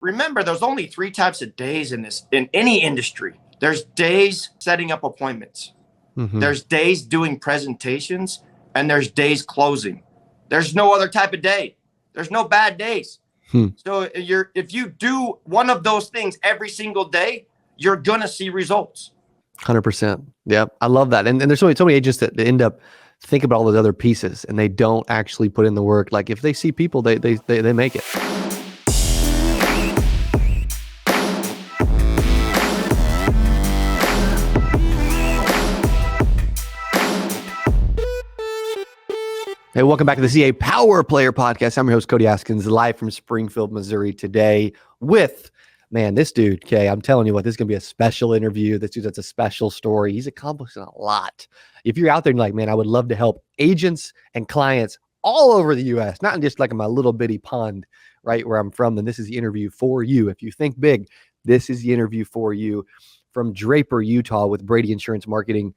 remember, there's only three types of days in any industry. There's days setting up appointments. There's days doing presentations, and there's days closing. There's no other type of day. There's no bad days. So if you do one of those things every single day, you're going to see results. 100%. Yeah. I love that. And there's so many agents that end up thinking about all those other pieces and they don't actually put in the work. Like if they see people, they make it. Hey, welcome back to the CA Power Player Podcast. I'm your host, Cody Askins, live from Springfield, Missouri today with, man, this dude, okay, I'm telling you what, this is going to be a special interview. This dude, that's a special story. He's accomplishing a lot. If you're out there and like, man, I would love to help agents and clients all over the U.S., not just like in my little bitty pond right where I'm from, then this is the interview for you. If you think big, this is the interview for you. From Draper, Utah with Brady Insurance Marketing.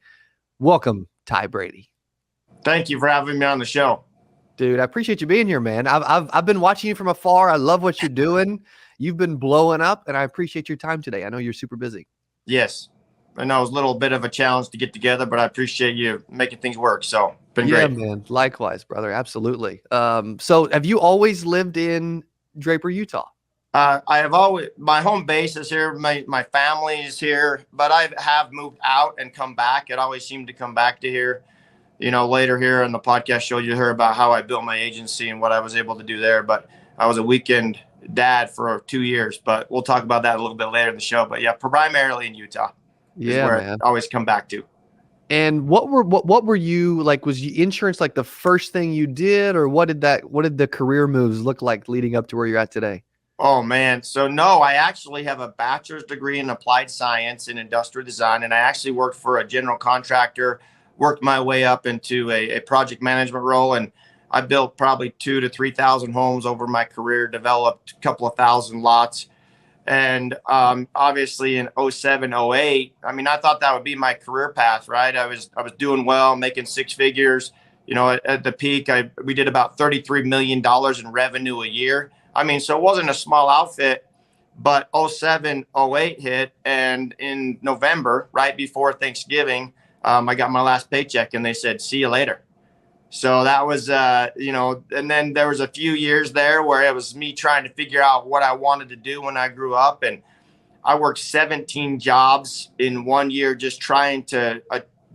Welcome, Ty Brady. Thank you for having me on the show. Dude, I appreciate you being here, man. I've been watching you from afar. I love what you're doing. You've been blowing up, and I appreciate your time today. I know you're super busy. Yes. I know it was a little bit of a challenge to get together, but I appreciate you making things work. So been great. Yeah, man. Likewise, brother. Absolutely. So have you always lived in Draper, Utah? I have always, my home base is here. My family is here, but I have moved out and come back. It always seemed to come back to here. You know, later here on the podcast show, you hear about how I built my agency and what I was able to do there. But I was a weekend dad for 2 years, but we'll talk about that a little bit later in the show. But yeah, primarily in Utah. Yeah, where man. I always come back to. And what were you like? Was insurance like the first thing you did, or what did the career moves look like leading up to where you're at today? Oh man. So no, I actually have a bachelor's degree in applied science and industrial design. And I actually worked for a general contractor, worked my way up into a project management role. And I built probably 2,000 to 3,000 homes over my career, developed a couple of thousand lots. And obviously in 07, 08, I mean, I thought that would be my career path, right? I was doing well, making six figures. You know, at the peak, we did about $33 million in revenue a year. I mean, so it wasn't a small outfit, but 07, 08 hit. And in November, right before Thanksgiving, I got my last paycheck and they said, see you later. So that was, and then there was a few years there where it was me trying to figure out what I wanted to do when I grew up. And I worked 17 jobs in 1 year, just trying to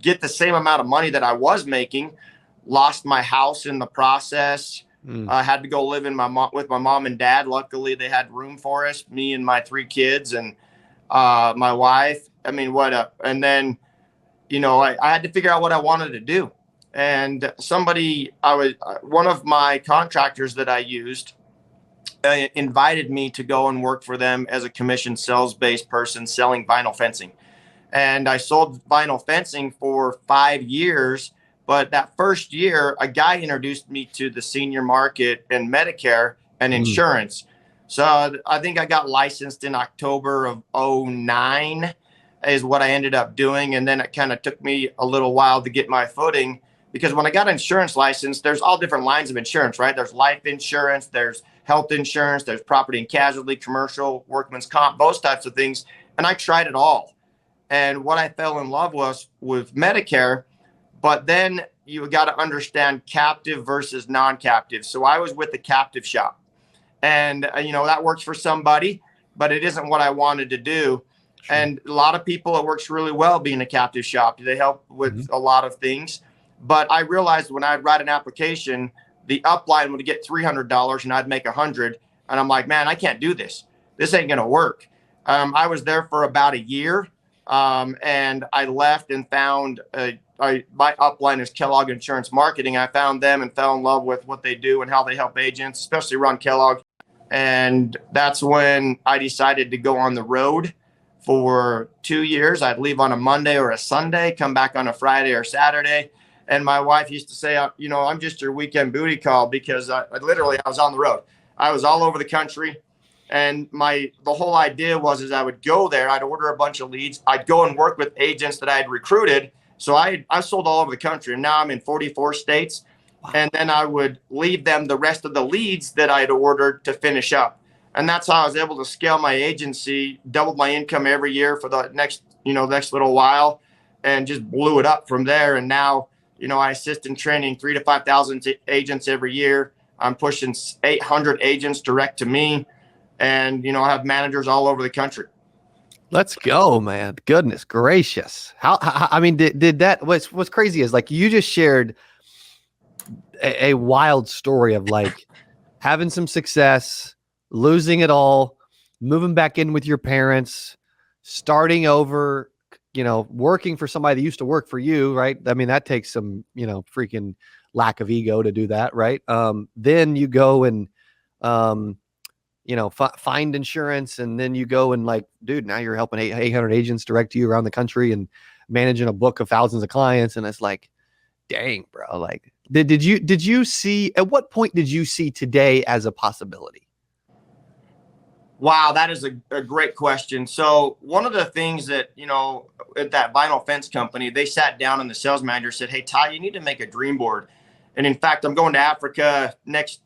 get the same amount of money that I was making. Lost my house in the process. I had to go live with my mom and dad. Luckily, they had room for us, me and my 3 kids and my wife. I mean, and then, I had to figure out what I wanted to do. And one of my contractors that I used invited me to go and work for them as a commission sales-based person selling vinyl fencing. And I sold vinyl fencing for 5 years. But that first year, a guy introduced me to the senior market and Medicare and insurance. So I think I got licensed in October of 09 is what I ended up doing. And then it kind of took me a little while to get my footing. Because when I got an insurance license, there's all different lines of insurance, right? There's life insurance, there's health insurance, there's property and casualty, commercial, workman's comp, those types of things. And I tried it all. And what I fell in love with Medicare, but then you got to understand captive versus non-captive. So I was with the captive shop. And, that works for somebody, but it isn't what I wanted to do. Sure. And a lot of people, it works really well being a captive shop. They help with a lot of things. But I realized when I'd write an application, the upline would get $300 and I'd make $100. And I'm like, man, I can't do this. This ain't going to work. I was there for about a year and I left and found my upline is Kellogg Insurance Marketing. I found them and fell in love with what they do and how they help agents, especially around Kellogg. And that's when I decided to go on the road for 2 years. I'd leave on a Monday or a Sunday, come back on a Friday or Saturday. And my wife used to say, I'm just your weekend booty call because I was on the road. I was all over the country. And the whole idea was I would go there. I'd order a bunch of leads. I'd go and work with agents that I had recruited. So I sold all over the country. And now I'm in 44 states. Wow. And then I would leave them the rest of the leads that I had ordered to finish up. And that's how I was able to scale my agency, doubled my income every year for the next little while, and just blew it up from there. And now, I assist in training 3,000 to 5,000 agents every year. I'm pushing 800 agents direct to me, and, I have managers all over the country. Let's go, man. Goodness gracious. How I mean, did that, what's crazy is like, you just shared a wild story of like having some success, losing it all, moving back in with your parents, starting over, working for somebody that used to work for you, right? I mean, that takes some, freaking lack of ego to do that, right? Then you go and, find insurance, and then you go and like, dude, now you're helping 800 agents direct to you around the country and managing a book of thousands of clients. And it's like, dang, bro, like, did you see, at what point did you see today as a possibility? Wow, that is a great question. So one of the things that, at that vinyl fence company, they sat down and the sales manager said, "Hey, Ty, you need to make a dream board." And in fact, I'm going to Africa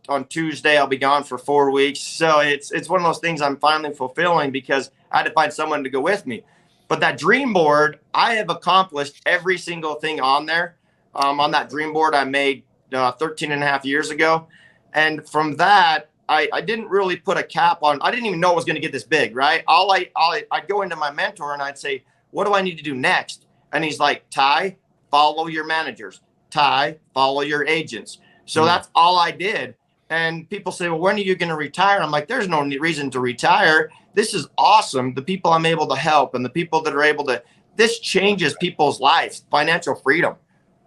on Tuesday. I'll be gone for 4 weeks. So it's one of those things I'm finally fulfilling, because I had to find someone to go with me. But that dream board, I have accomplished every single thing on there. On that dream board I made 13 and a half years ago. And from that, I didn't really put a cap on. I didn't even know it was going to get this big, right? I'd go into my mentor and I'd say, "What do I need to do next?" And he's like, "Ty, follow your managers. Ty, follow your agents." So that's all I did. And people say, "Well, when are you going to retire?" I'm like, there's no reason to retire. This is awesome. The people I'm able to help, and the people that are able to, this changes people's lives, financial freedom.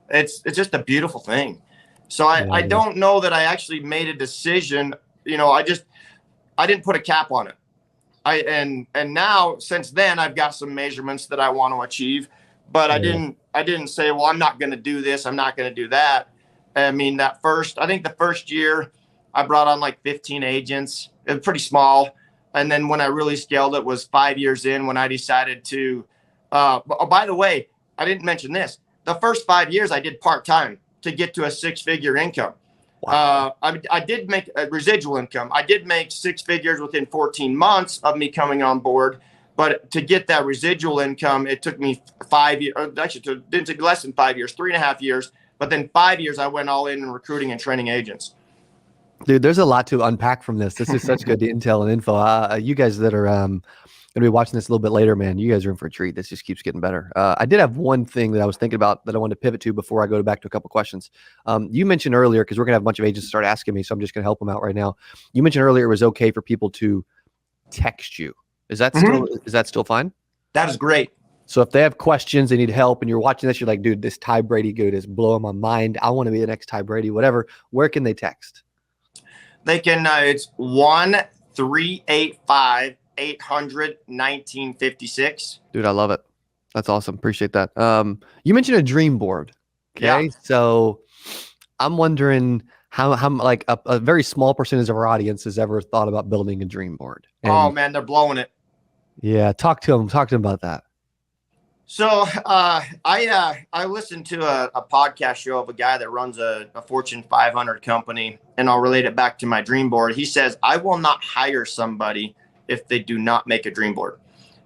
It's just a beautiful thing. So I don't know that I actually made a decision. I didn't put a cap on it. And now, since then, I've got some measurements that I want to achieve, but I didn't say, well, I'm not going to do this, I'm not going to do that. I mean, I think the first year I brought on like 15 agents. It was pretty small. And then when I really scaled it was 5 years in, when I decided to, by the way, I didn't mention this. The first 5 years I did part-time to get to a 6-figure income. Wow. I did make a residual income. I did make 6 figures within 14 months of me coming on board. But to get that residual income, it took me 5 years. Actually, it didn't take less than 5 years, 3.5 years. But then 5 years, I went all in recruiting and training agents. Dude, there's a lot to unpack from this. This is such good intel and info. You guys that are going to be watching this a little bit later, man, you guys are in for a treat. This just keeps getting better. I did have one thing that I was thinking about that I wanted to pivot to before I go back to a couple questions. You mentioned earlier, because we're going to have a bunch of agents start asking me, so I'm just going to help them out right now. You mentioned earlier it was okay for people to text you. Is that still fine? That is great. So if they have questions, they need help, and you're watching this, you're like, dude, this Ty Brady dude is blowing my mind. I want to be the next Ty Brady, whatever. Where can they text? They can, it's 1-385-800-1956. Dude, I love it. That's awesome. Appreciate that. You mentioned a dream board. Okay. Yeah. So I'm wondering how like a very small percentage of our audience has ever thought about building a dream board. And oh man, they're blowing it. Yeah. Talk to them about that. So I listened to a podcast show of a guy that runs a Fortune 500 company, and I'll relate it back to my dream board. He says, "I will not hire somebody if they do not make a dream board."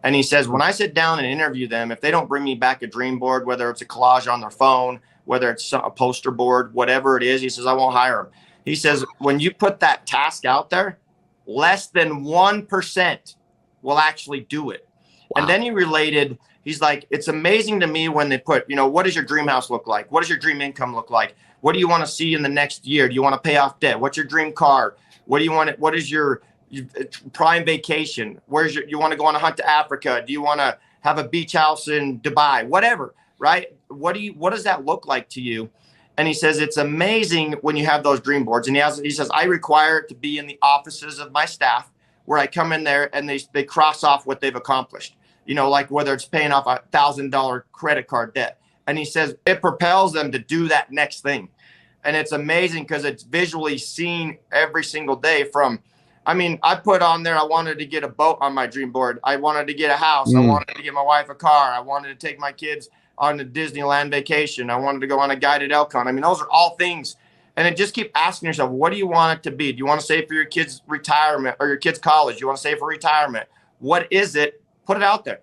And he says, when I sit down and interview them, if they don't bring me back a dream board, whether it's a collage on their phone, whether it's a poster board, whatever it is, he says, I won't hire them. He says, when you put that task out there, less than 1% will actually do it. Wow. And then he related, he's like, it's amazing to me when they put, what does your dream house look like? What does your dream income look like? What do you want to see in the next year? Do you want to pay off debt? What's your dream car? What do you want? What is your prime vacation? You want to go on a hunt to Africa? Do you want to have a beach house in Dubai? Whatever, right? What does that look like to you? And he says, it's amazing when you have those dream boards. And he says, I require it to be in the offices of my staff, where I come in there and they cross off what they've accomplished, like whether it's paying off $1,000 credit card debt. And he says it propels them to do that next thing. And it's amazing because it's visually seen every single day I put on there, I wanted to get a boat on my dream board. I wanted to get a house. I wanted to get my wife a car. I wanted to take my kids on a Disneyland vacation. I wanted to go on a guided elk hunt. Those are all things And then just keep asking yourself, what do you want it to be? Do you want to save for your kids' retirement or your kids' college? Do you want to save for retirement? What is it? Put it out there.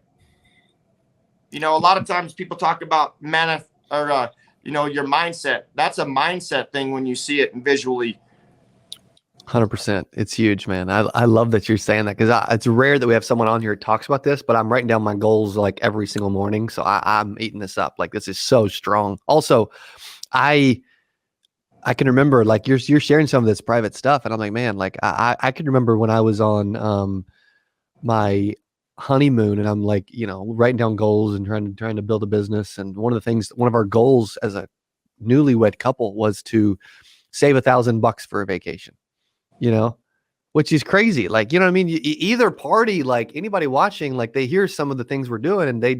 A lot of times people talk about your mindset. That's a mindset thing when you see it visually. 100%. It's huge, man. I love that you're saying that, because it's rare that we have someone on here who talks about this, but I'm writing down my goals like every single morning. So I'm eating this up. Like, this is so strong. Also, I can remember, like, you're sharing some of this private stuff, and I'm like, man, like I can remember when I was on my honeymoon, and I'm like, writing down goals and trying to build a business. And one of our goals as a newlywed couple was to save $1,000 for a vacation, which is crazy. Like, you know what I mean? Either party, like anybody watching, like they hear some of the things we're doing and they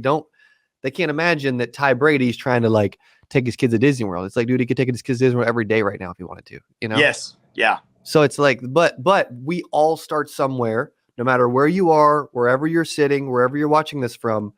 can't imagine that Ty Brady's trying to like take his kids to Disney World. It's like, dude, he could take his kids to Disney World every day right now if he wanted to, Yes. Yeah. So it's like, but we all start somewhere, no matter where you are, wherever you're sitting, wherever you're watching this from,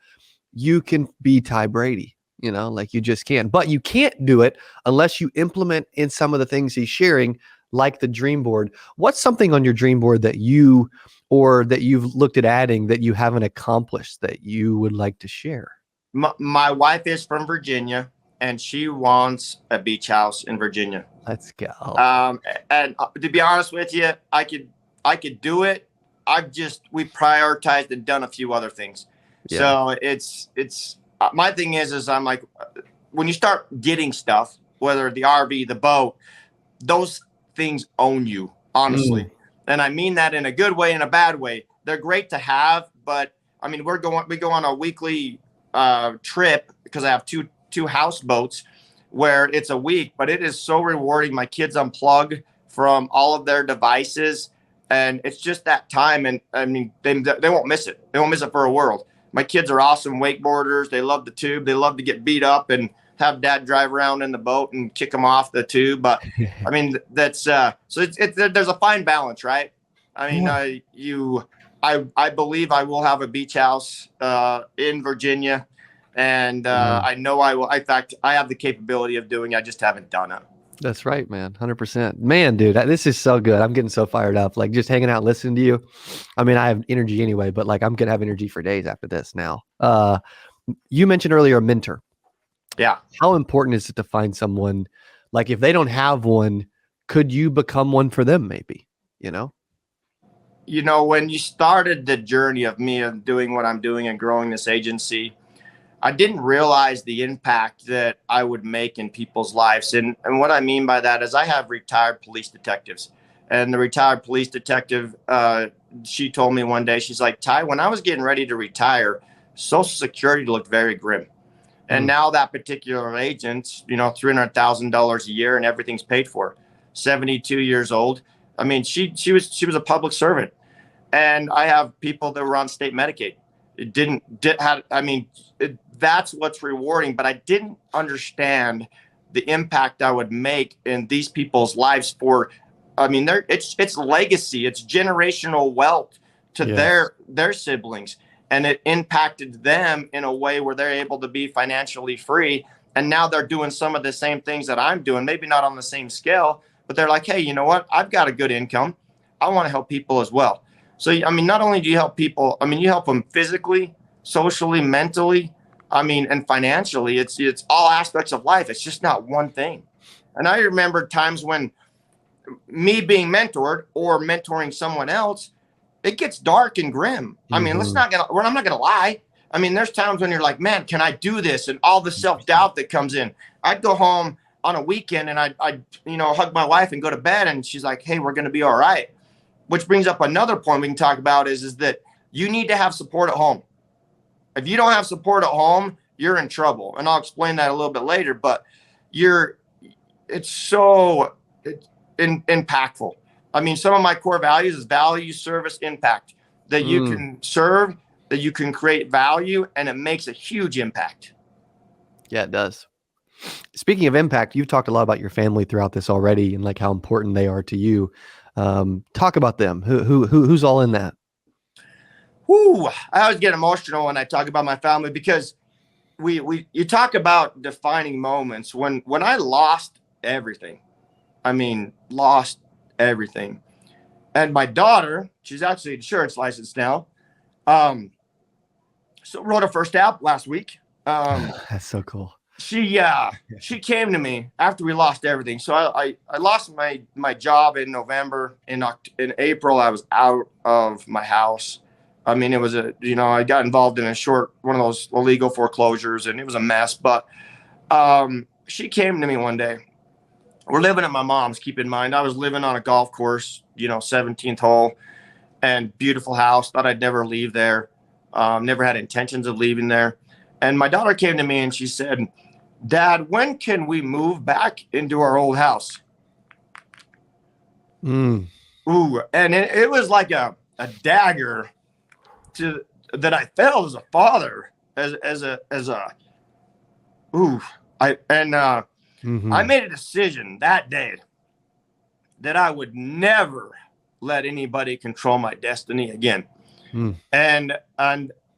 you can be Ty Brady, like you just can. But you can't do it unless you implement in some of the things he's sharing, like the dream board. What's something on your dream board that you've looked at adding that you haven't accomplished that you would like to share? My wife is from Virginia, and she wants a beach house in Virginia. Let's go. And to be honest with you, I could do it. We prioritized and done a few other things. Yeah. So it's my thing is I'm like, when you start getting stuff, whether the RV, the boat, those things own you, honestly. And I mean that in a good way and a bad way. They're great to have, but I mean, we go on a weekly trip because I have two houseboats where it's a week, but it is so rewarding. My kids unplug from all of their devices, and it's just that time. And I mean, they won't miss it. They won't miss it for a world. My kids are awesome wakeboarders. They love the tube. They love to get beat up and have dad drive around in the boat and kick them off the tube. But I mean, that's so there's a fine balance, right? I mean, I believe I will have a beach house in Virginia, and I know I will. In fact, I have the capability of doing it. I just haven't done it. That's right, man. 100%. Man, dude, this is so good. I'm getting so fired up. Like, just hanging out, listening to you. I mean, I have energy anyway, but like, I'm going to have energy for days after this now. You mentioned earlier a mentor. Yeah. How important is it to find someone, like, if they don't have one, could you become one for them maybe, when you started the journey of me of doing what I'm doing and growing this agency, I didn't realize the impact that I would make in people's lives. And what I mean by that is I have retired police detectives, and the retired police detective, she told me one day, she's like, Ty, when I was getting ready to retire, Social Security looked very grim. And now that particular agent, $300,000 a year and everything's paid for, 72 years old. I mean, she was a public servant, and I have people that were on state Medicaid. That's what's rewarding, but I didn't understand the impact I would make in these people's lives it's legacy, it's generational wealth to their siblings. And it impacted them in a way where they're able to be financially free. And now they're doing some of the same things that I'm doing, maybe not on the same scale, but they're like, hey, you know what? I've got a good income. I want to help people as well. So, I mean, not only do you help people, I mean, you help them physically, socially, mentally, and financially. It's all aspects of life. It's just not one thing. And I remember times when me being mentored or mentoring someone else, it gets dark and grim. I mean, I'm not going to lie. I mean, there's times when you're like, man, can I do this? And all the self-doubt that comes in. I'd go home on a weekend and I'd hug my wife and go to bed. And she's like, hey, we're going to be all right. Which brings up another point we can talk about is that you need to have support at home. If you don't have support at home, you're in trouble. And I'll explain that a little bit later, but it's so impactful. I mean, some of my core values is value, service, impact, that you can serve, that you can create value, and it makes a huge impact. Yeah, it does. Speaking of impact, you've talked a lot about your family throughout this already and like how important they are to you. Talk about them. Who's all in that? I always get emotional when I talk about my family because you talk about defining moments when I lost everything. I mean, lost everything. And my daughter, she's actually insurance licensed now. So wrote her first app last week. That's so cool. She came to me after we lost everything. So I lost my job in November. In April, I was out of my house. I mean, it was I got involved in one of those illegal foreclosures, and it was a mess. But she came to me one day. We're living at my mom's. Keep in mind, I was living on a golf course, 17th hole, and beautiful house. Thought I'd never leave there. Never had intentions of leaving there. And my daughter came to me and she said, "Dad, when can we move back into our old house?" Ooh, and it was like a dagger that I felt as a father, I made a decision that day that I would never let anybody control my destiny again. And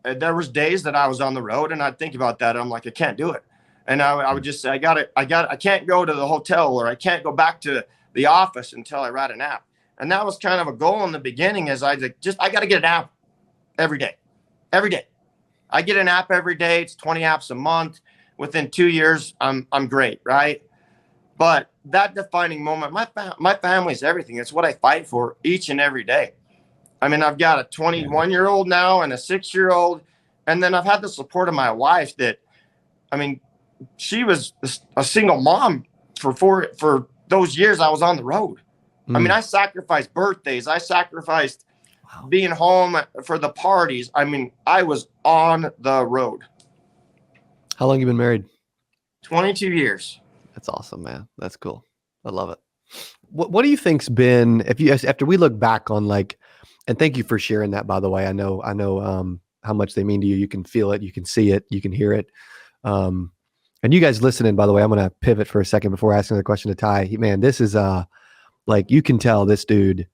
there was days that I was on the road and I'd think about that. I'm like, I can't do it. And I would just say, I can't go to the hotel, or I can't go back to the office until I write an app. And that was kind of a goal in the beginning, as I got to get an app every day. I get an app every day. It's 20 apps a month. Within 2 years, I'm great. Right. But that defining moment, my family's everything. It's what I fight for each and every day. I mean, I've got a 21-year-old now and a 6-year-old. And then I've had the support of my wife she was a single mom for those years I was on the road. I mean, I sacrificed birthdays. I sacrificed being home for the parties. I mean, I was on the road. How long have you been married? 22 years. That's awesome, man. That's cool. I love it. What do you think's been, after we look back on and thank you for sharing that, by the way. I know how much they mean to you. You can feel it, you can see it, you can hear it. And you guys listening, by the way, I'm going to pivot for a second before asking the question to Ty. Man, this is you can tell this dude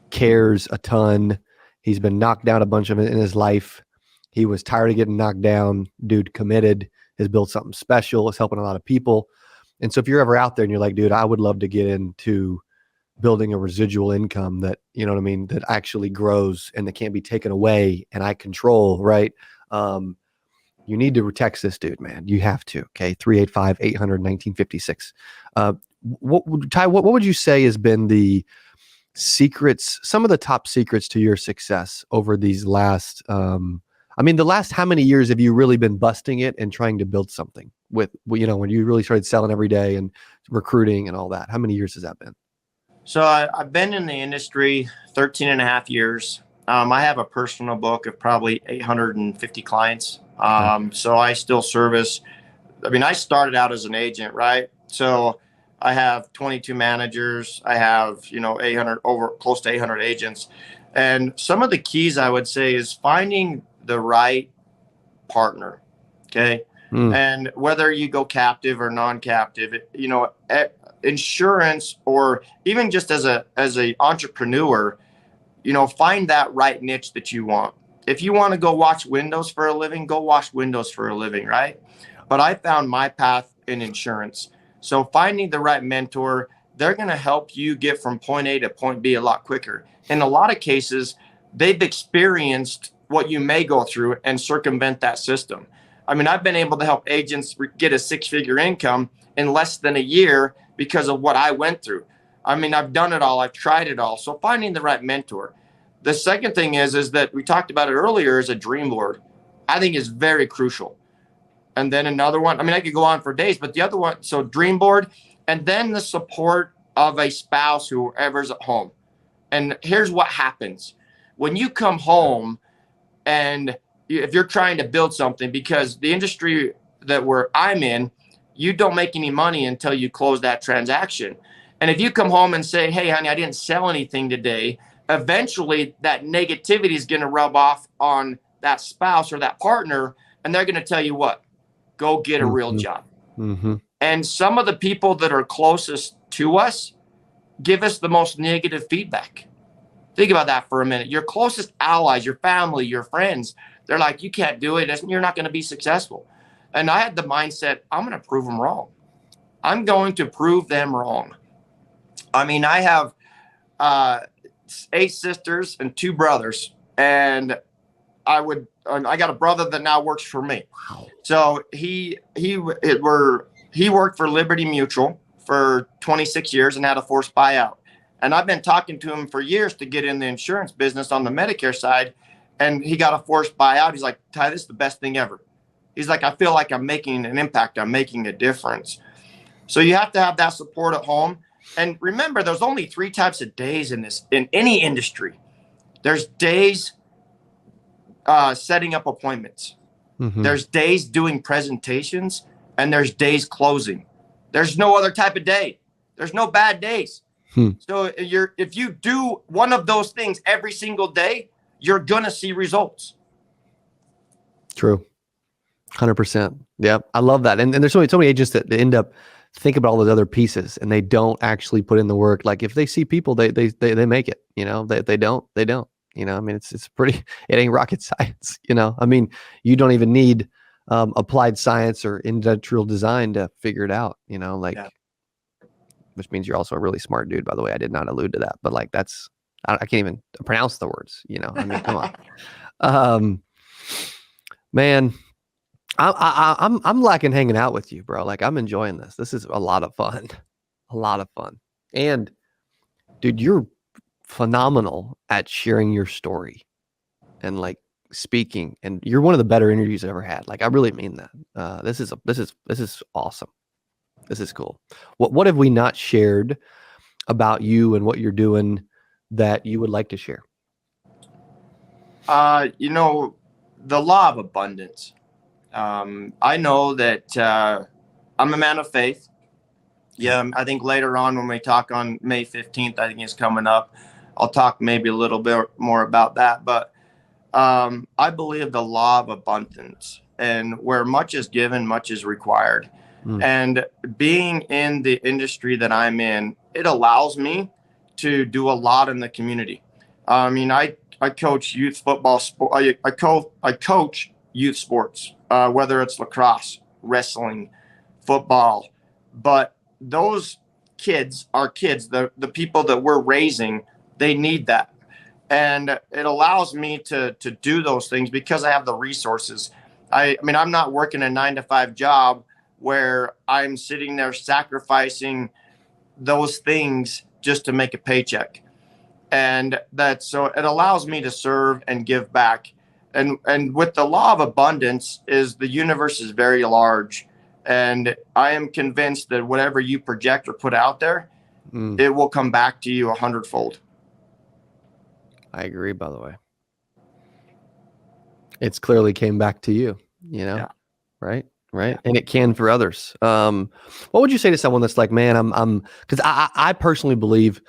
cares a ton. He's been knocked down a bunch of it in his life. He was tired of getting knocked down. Dude committed, has built something special, is helping a lot of people. And so if you're ever out there and you're like, dude, I would love to get into building a residual income that, that actually grows and that can't be taken away and I control, right? You need to text this dude, man. You have to. Okay. 385-800-1956. Ty, what would you say has been the secrets, some of the top secrets to your success over these last, the last how many years have you really been busting it and trying to build something with, when you really started selling every day and recruiting and all that? How many years has that been? So I've been in the industry 13 and a half years. I have a personal book of probably 850 clients. So I still service. I started out as an agent, right? So I have 22 managers. I have, 800 close to 800 agents. And some of the keys I would say is finding the right partner. Okay. And whether you go captive or non-captive, insurance, or even just as a entrepreneur, find that right niche that you want. If you want to go wash windows for a living, go wash windows for a living, right? But I found my path in insurance. So finding the right mentor, they're going to help you get from point A to point B a lot quicker. In a lot of cases, they've experienced what you may go through and circumvent that system. I've been able to help agents get a 6-figure income in less than a year because of what I went through. I've done it all. I've tried it all. So finding the right mentor. The second thing is that we talked about it earlier, is a dream board. I think is very crucial. And then another one, I could go on for days, but the other one, so dream board, and then the support of a spouse, whoever's at home. And here's what happens. When you come home and if you're trying to build something, because the industry that I'm in, you don't make any money until you close that transaction. And if you come home and say, hey, honey, I didn't sell anything today, eventually that negativity is going to rub off on that spouse or that partner. And they're going to tell you what? Go get a real job. And some of the people that are closest to us give us the most negative feedback. Think about that for a minute. Your closest allies, your family, your friends, they're like, you can't do it. You're not going to be successful. And I had the mindset, I'm going to prove them wrong. I'm going to prove them wrong. I mean, I have 8 sisters and 2 brothers, and I got a brother that now works for me. Wow. So he worked for Liberty Mutual for 26 years and had a forced buyout. And I've been talking to him for years to get in the insurance business on the Medicare side. And he got a forced buyout. He's like, Ty, this is the best thing ever. He's like, I feel like I'm making an impact. I'm making a difference. So you have to have that support at home. And remember, there's only 3 types of days in any industry. There's days setting up appointments. Mm-hmm. There's days doing presentations, and there's days closing. There's no other type of day. There's no bad days. So if you do one of those things every single day, you're going to see results. True. 100%. Yeah. I love that. And there's so many agents that end up thinking about all those other pieces and they don't actually put in the work. Like if they see people, they make it, you know, they don't, you know, I mean, it's pretty, it ain't rocket science, you know, I mean, you don't even need applied science or industrial design to figure it out, you know, like, yeah. Which means you're also a really smart dude, by the way. I did not allude to that, but like I can't even pronounce the words, you know, I mean, come on. Man, I'm liking hanging out with you, bro. Like I'm enjoying this. This is a lot of fun. And dude, you're phenomenal at sharing your story and like speaking, and you're one of the better interviews I've ever had. Like I really mean that. This is awesome. This is cool. What have we not shared about you and what you're doing that you would like to share? You know, the law of abundance. I know that I'm a man of faith. Yeah, I think later on when we talk on May 15th, I think it's coming up, I'll talk maybe a little bit more about that. But I believe the law of abundance, and where much is given, much is required. And being in the industry that I'm in, it allows me to do a lot in the community. I mean, I coach youth football sport. I coach youth sports, whether it's lacrosse, wrestling, football. But those kids are kids. The people that we're raising, they need that. And it allows me to do those things because I have the resources. I mean, I'm not working a 9-to-5 job where I'm sitting there sacrificing those things just to make a paycheck. And so it allows me to serve and give back. And with the law of abundance is the universe is very large. And I am convinced that whatever you project or put out there, it will come back to you 100-fold. I agree, by the way. It's clearly came back to you, you know, right? Right. Yeah. And it can for others. What would you say to someone that's like, man, I'm because I personally believe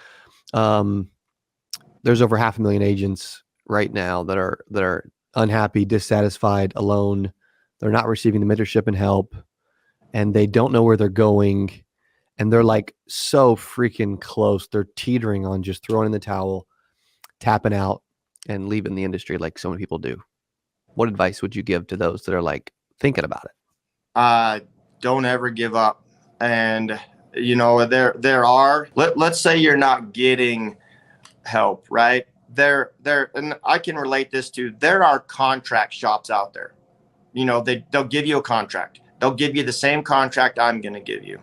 there's over 500,000 agents right now that are unhappy, dissatisfied, alone. They're not receiving the mentorship and help, and they don't know where they're going. And they're like so freaking close. They're teetering on just throwing in the towel, tapping out, and leaving the industry like so many people do. What advice would you give to those that are like thinking about it? Don't ever give up. And, you know, there are, let's say you're not getting help, right? And I can relate this to, there are contract shops out there. You know, they'll give you a contract. They'll give you the same contract I'm going to give you.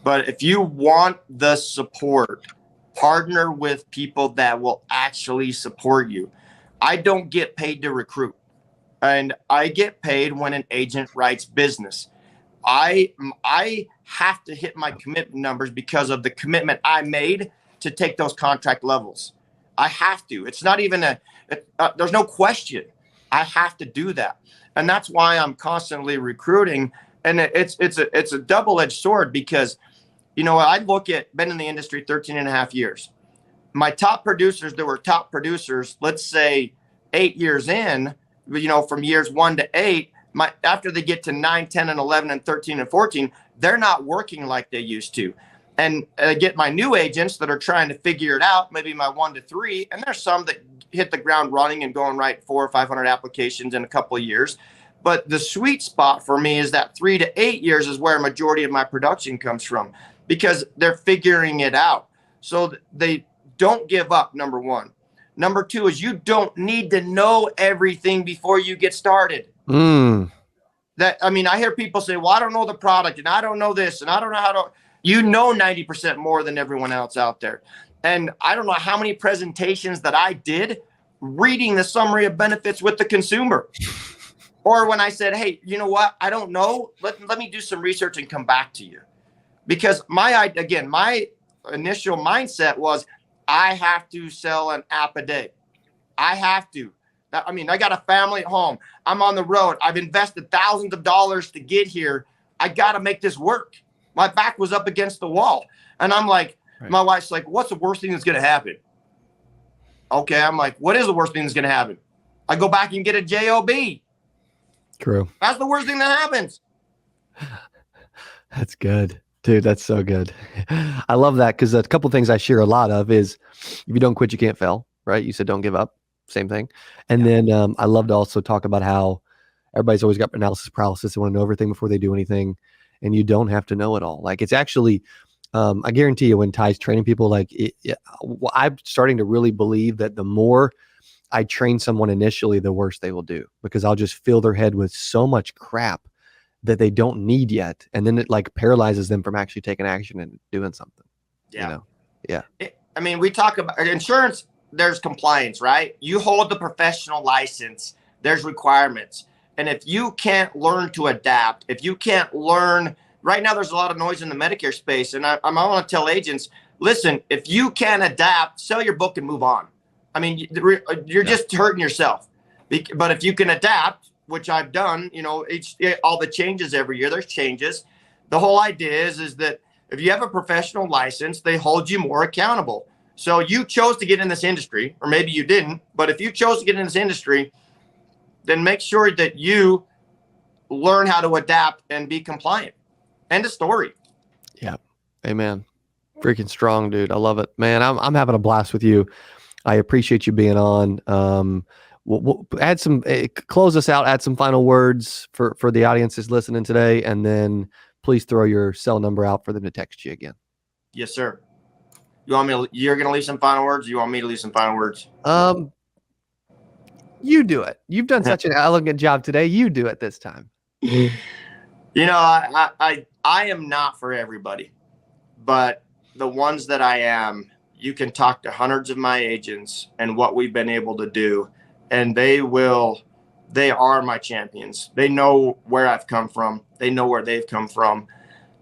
But if you want the support, partner with people that will actually support you. I don't get paid to recruit. And I get paid when an agent writes business. I have to hit my commitment numbers because of the commitment I made to take those contract levels. I have to. It's not even there's no question. I have to do that. And that's why I'm constantly recruiting. And it's a double-edged sword because, you know, I look at, been in the industry 13 and a half years. My top producers that were top producers, let's say 8 years in, you know, from years 1 to 8, after they get to 9, 10, and 11, and 13, and 14, they're not working like they used to. And I get my new agents that are trying to figure it out, maybe my 1 to 3, and there's some that hit the ground running and go and write 400 or 500 applications in a couple of years. But the sweet spot for me is that 3 to 8 years is where a majority of my production comes from because they're figuring it out. so they don't give up, number one. Number two is you don't need to know everything before you get started. I hear people say, well, I don't know the product and I don't know this and I don't know how to, 90% more than everyone else out there. And I don't know how many presentations that I did reading the summary of benefits with the consumer. Or when I said, hey, you know what? I don't know. Let me do some research and come back to you. Because my initial mindset was I have to sell an app a day. I have to. I got a family at home. I'm on the road. I've invested thousands of dollars to get here. I got to make this work. My back was up against the wall. And I'm like, right. My wife's like, what's the worst thing that's going to happen? Okay. I'm like, what is the worst thing that's going to happen? I go back and get a job. True. That's the worst thing that happens. That's good. Dude, that's so good. I love that because a couple things I share a lot of is if you don't quit, you can't fail, right? You said don't give up. Same thing. And then I love to also talk about how everybody's always got analysis paralysis. They want to know everything before they do anything. And you don't have to know it all. Like it's actually, I guarantee you when Ty's training people, I'm starting to really believe that the more I train someone initially, the worse they will do because I'll just fill their head with so much crap that they don't need yet. And then it like paralyzes them from actually taking action and doing something. Yeah. Yeah. We talk about insurance. There's compliance, right? You hold the professional license. There's requirements. And if you can't learn to adapt, if you can't learn, right now there's a lot of noise in the Medicare space. And I want to tell agents, listen, if you can't adapt, sell your book and move on. You're just hurting yourself. But if you can adapt, which I've done, all the changes every year, there's changes. The whole idea is that if you have a professional license, they hold you more accountable. So you chose to get in this industry, or maybe you didn't, but if you chose to get in this industry, then make sure that you learn how to adapt and be compliant. End of story. Yeah. Amen. Freaking strong, dude. I love it, man. I'm having a blast with you. I appreciate you being on. We'll add some, close us out, add some final words for the audience that's listening today. And then please throw your cell number out for them to text you again. Yes, sir. You're going to leave some final words? Or you want me to leave some final words? You do it. You've done such an elegant job today. You do it this time. I am not for everybody, but the ones that I am, you can talk to hundreds of my agents and what we've been able to do. And they are my champions. They know where I've come from. They know where they've come from.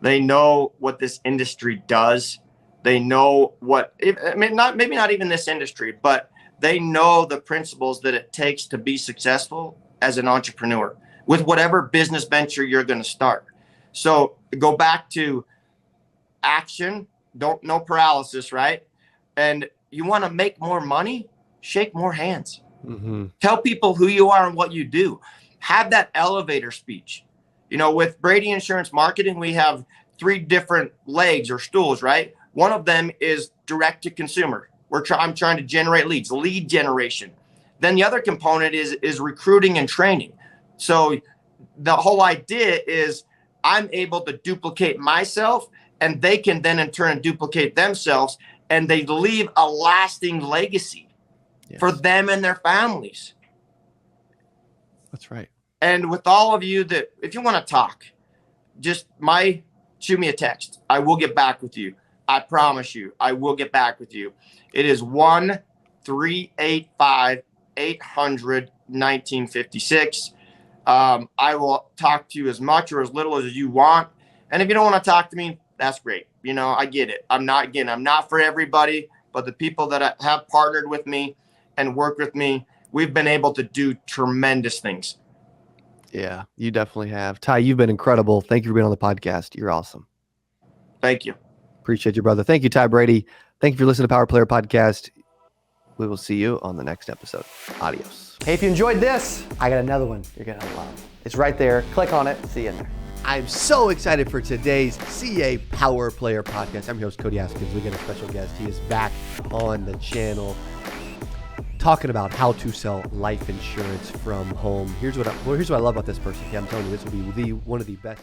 They know what this industry does. They know maybe not even this industry, but they know the principles that it takes to be successful as an entrepreneur with whatever business venture you're going to start. So go back to action, no paralysis, right? And you want to make more money, shake more hands. Mm-hmm. Tell people who you are and what you do. Have that elevator speech. With Brady Insurance Marketing, we have 3 different legs or stools, right? One of them is direct to consumer. I'm trying to generate leads, lead generation. Then the other component is recruiting and training. So the whole idea is I'm able to duplicate myself and they can then in turn duplicate themselves and they leave a lasting legacy for them and their families. That's right. And with all of you that, if you want to talk, just shoot me a text. I will get back with you. I promise you, I will get back with you. It is 1-385-800-1956. I will talk to you as much or as little as you want. And if you don't want to talk to me, that's great. I get it. I'm not for everybody, but the people that have partnered with me and worked with me, we've been able to do tremendous things. Yeah, you definitely have. Ty, you've been incredible. Thank you for being on the podcast. You're awesome. Thank you. Appreciate you, brother. Thank you, Ty Brady. Thank you for listening to Power Player Podcast. We will see you on the next episode. Adios. Hey, if you enjoyed this, I got another one you're going to love. It's right there. Click on it. See you in there. I'm so excited for today's CA Power Player Podcast. I'm your host, Cody Askins. We got a special guest. He is back on the channel talking about how to sell life insurance from home. Here's what I love about this person. Okay, I'm telling you, this will be one of the best.